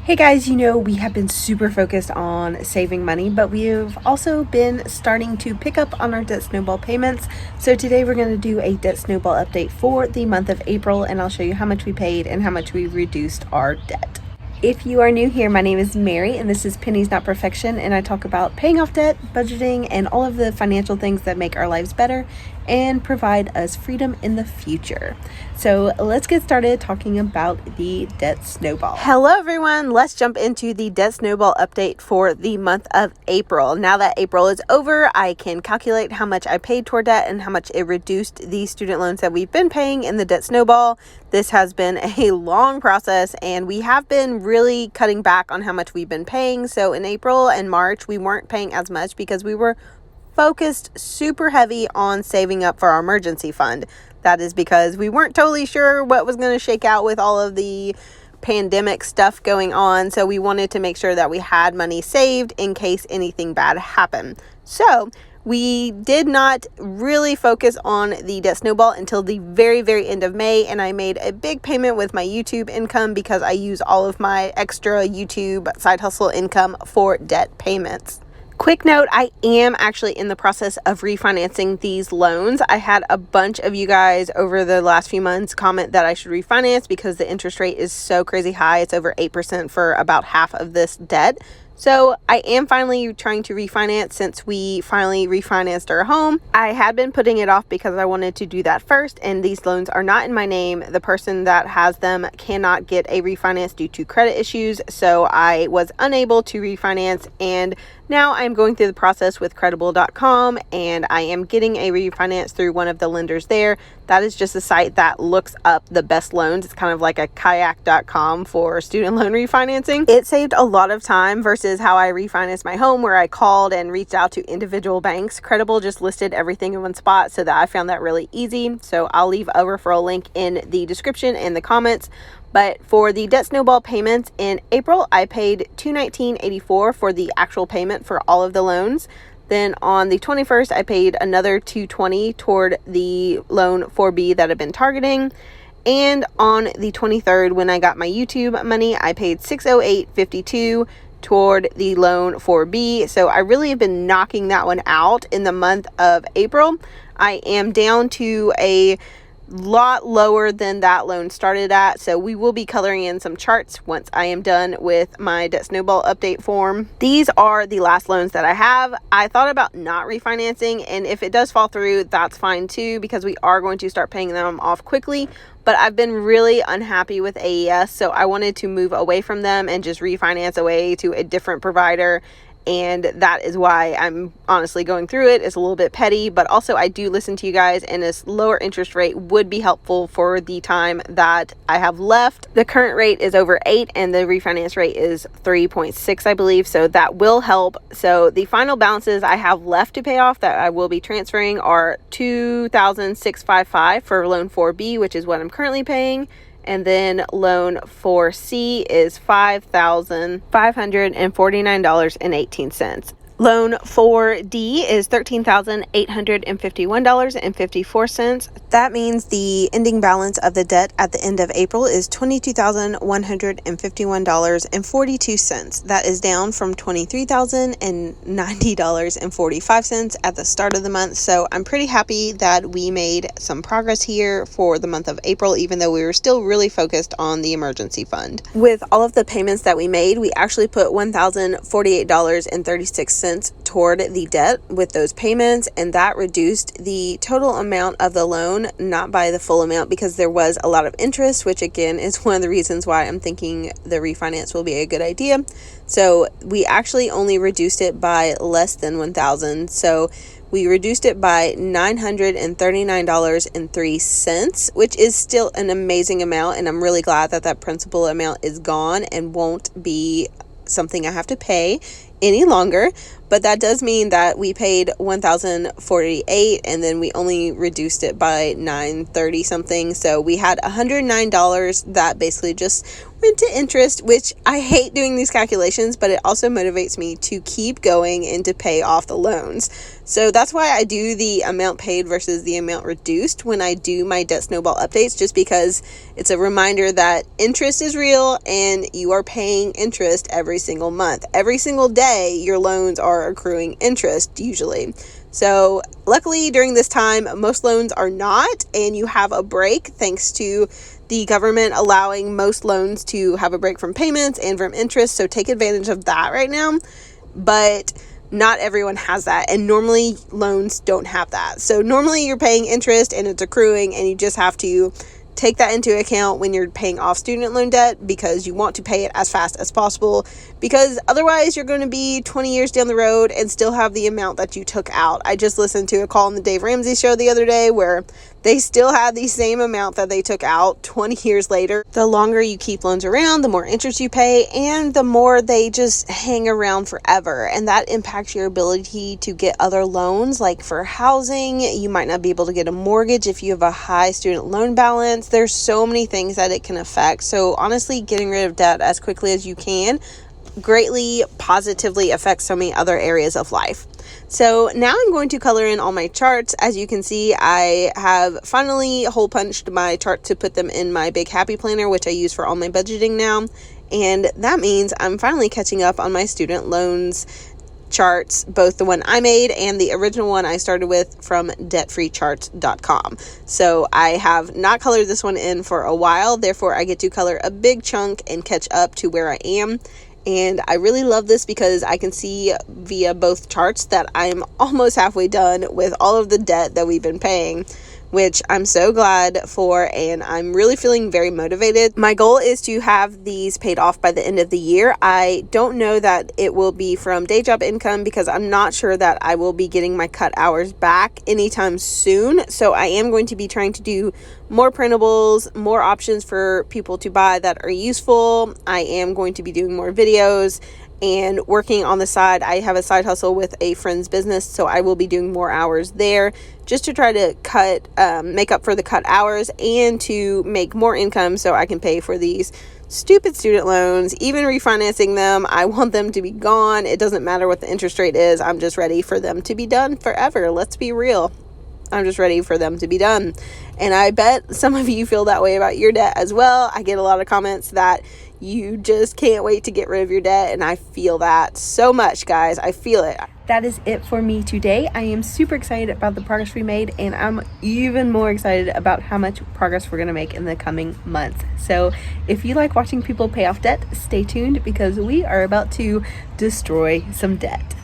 Hey guys, we have been super focused on saving money, but we've also been starting to pick up on our debt snowball payments. So today we're going to do a debt snowball update for the month of April, and I'll show you how much we paid and how much we reduced our debt. If you are new here, my name is Mary, and this is Pennies Not Perfection, and I talk about paying off debt, budgeting, and all of the financial things that make our lives better and provide us freedom in the future. So let's get started talking about the debt snowball. Hello everyone, let's jump into the debt snowball update for the month of April. Now that April is over, I can calculate how much I paid toward debt and how much it reduced the student loans that we've been paying in the debt snowball. This has been a long process, and we have been really cutting back on how much we've been paying. So in April and March, we weren't paying as much because we were focused super heavy on saving up for our emergency fund. That is because we weren't totally sure what was going to shake out with all of the pandemic stuff going on. So we wanted to make sure that we had money saved in case anything bad happened. So we did not really focus on the debt snowball until the very, very end of May, and I made a big payment with my YouTube income because I use all of my extra YouTube side hustle income for debt payments. Quick note, I am actually in the process of refinancing these loans. I had a bunch of you guys over the last few months comment that I should refinance because the interest rate is so crazy high. It's over 8% for about half of this debt. So I am finally trying to refinance since we finally refinanced our home. I had been putting it off because I wanted to do that first, and these loans are not in my name. The person that has them cannot get a refinance due to credit issues, so I was unable to refinance, and now I'm going through the process with credible.com, and I am getting a refinance through one of the lenders there. That is just a site that looks up the best loans. It's kind of like a kayak.com for student loan refinancing. It saved a lot of time versus how I refinanced my home, where I called and reached out to individual banks. Credible just listed everything in one spot, so that I found that really easy. So I'll leave a referral link in the description and the comments. But for the debt snowball payments in April, I paid $219.84 for the actual payment for all of the loans. Then on the 21st, I paid another $220 toward the loan 4B that I've been targeting. And on the 23rd, when I got my YouTube money, I paid $608.52 toward the loan 4B. So I really have been knocking that one out in the month of April. I am down to a lot lower than that loan started at, so we will be coloring in some charts once I am done with my debt snowball update form. These are the last loans that I have. I thought about not refinancing, and if it does fall through, that's fine too, because we are going to start paying them off quickly. But I've been really unhappy with AES, so I wanted to move away from them and just refinance away to a different provider. And that is why I'm honestly going through it. It's a little bit petty, but also I do listen to you guys, and this lower interest rate would be helpful for the time that I have left. The current rate is over 8 and the refinance rate is 3.6, I believe. So that will help. So the final balances I have left to pay off that I will be transferring are $2,655 for loan 4B, which is what I'm currently paying. And then loan 4C is $5,549.18. Loan 4D is $13,851.54. That means the ending balance of the debt at the end of April is $22,151.42. That is down from $23,090.45 at the start of the month. So I'm pretty happy that we made some progress here for the month of April, even though we were still really focused on the emergency fund. With all of the payments that we made, we actually put $1,048.36 toward the debt with those payments, and that reduced the total amount of the loan, not by the full amount because there was a lot of interest, which again is one of the reasons why I'm thinking the refinance will be a good idea. So we actually only reduced it by less than $1,000. So we reduced it by $939.03, which is still an amazing amount, and I'm really glad that that principal amount is gone and won't be something I have to pay any longer, but that does mean that we paid $1,048 and then we only reduced it by $930 something. So we had $109 that basically just went to interest, which I hate doing these calculations, but it also motivates me to keep going and to pay off the loans. So that's why I do the amount paid versus the amount reduced when I do my debt snowball updates, just because it's a reminder that interest is real and you are paying interest every single month. Every single day, your loans are accruing interest usually. So luckily during this time, most loans are not, and you have a break thanks to the government allowing most loans to have a break from payments and from interest. So take advantage of that right now. But not everyone has that, and normally loans don't have that. So normally you're paying interest and it's accruing, and you just have to take that into account when you're paying off student loan debt, because you want to pay it as fast as possible, because otherwise you're going to be 20 years down the road and still have the amount that you took out. I just listened to a call on the Dave Ramsey show the other day where they still had the same amount that they took out 20 years later. The longer you keep loans around, the more interest you pay, and the more they just hang around forever. And that impacts your ability to get other loans, like for housing. You might not be able to get a mortgage if you have a high student loan balance. There's so many things that it can affect. So honestly, getting rid of debt as quickly as you can greatly positively affects so many other areas of life. So now I'm going to color in all my charts. As you can see, I have finally hole punched my chart to put them in my big happy planner, which I use for all my budgeting now. And that means I'm finally catching up on my student loans charts, both the one I made and the original one I started with from debtfreecharts.com. So I have not colored this one in for a while, therefore I get to color a big chunk and catch up to where I am. And I really love this because I can see via both charts that I'm almost halfway done with all of the debt that we've been paying, which I'm so glad for, and I'm really feeling very motivated. My goal is to have these paid off by the end of the year. I don't know that it will be from day job income, because I'm not sure that I will be getting my cut hours back anytime soon. So I am going to be trying to do more printables, more options for people to buy that are useful. I am going to be doing more videos and working on the side. I have a side hustle with a friend's business, so I will be doing more hours there just to try to make up for the cut hours and to make more income so I can pay for these stupid student loans. Even refinancing them, I want them to be gone. It doesn't matter what the interest rate is. I'm just ready for them to be done forever. Let's be real. I'm just ready for them to be done. And I bet some of you feel that way about your debt as well. I get a lot of comments that you just can't wait to get rid of your debt, and I feel that so much, guys. I feel it. That is it for me today. I am super excited about the progress we made, and I'm even more excited about how much progress we're going to make in the coming months. So if you like watching people pay off debt, stay tuned, because we are about to destroy some debt.